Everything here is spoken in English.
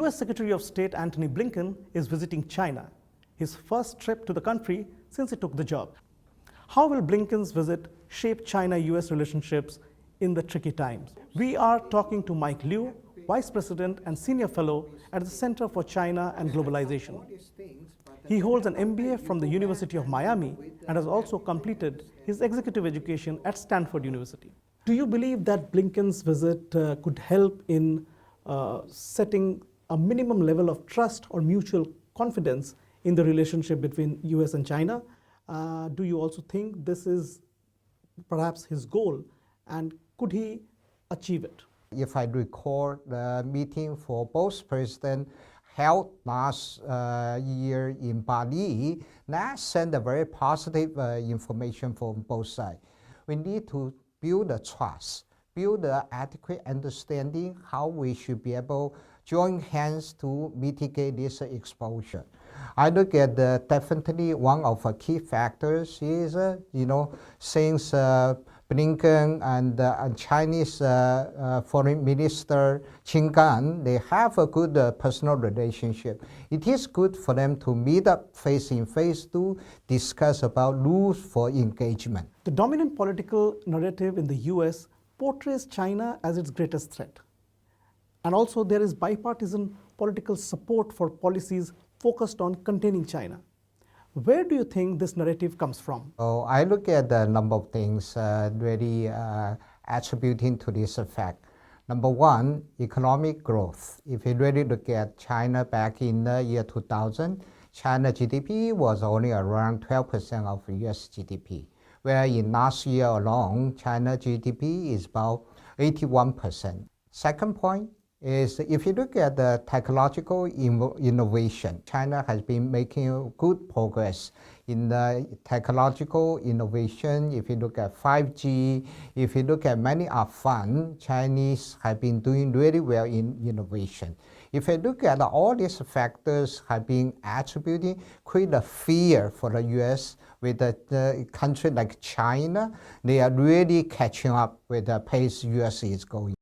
U.S. Secretary of State Antony Blinken is visiting China, his first trip to the country since he took the job. How will Blinken's visit shape China-U.S. relationships in the tricky times? We are talking to Mike Liu, Vice President and Senior Fellow at the Center for China and Globalization. He holds an MBA from the University of Miami and has also completed his executive education at Stanford University. Do you believe that Blinken's visit could help in setting a minimum level of trust or mutual confidence in the relationship between US and China? Do you also think this is perhaps his goal, and could he achieve it? If I recall, the meeting for both presidents held last year in Bali, that sent a very positive information from both sides. We need to build the trust, build the adequate understanding how we should be able to join hands to mitigate this exposure. I look at definitely one of the key factors is, since Blinken and Chinese Foreign Minister Qin Gang, they have a good personal relationship. It is good for them to meet up face in face to discuss about rules for engagement. The dominant political narrative in the US portrays China as its greatest threat. And also there is bipartisan political support for policies focused on containing China. Where do you think this narrative comes from? Oh, I look at a number of things really attributing to this effect. Number one, economic growth. If you really look at China back in the year 2000, China GDP was only around 12% of US GDP, where in last year alone, China GDP is about 81%. Second point is if you look at the technological innovation, China has been making good progress in the technological innovation. If you look at 5G, if you look at many advanced, Chinese have been doing really well in innovation. If you look at all these factors have been attributing, create a fear for the US with a country like China. They are really catching up with the pace US is going.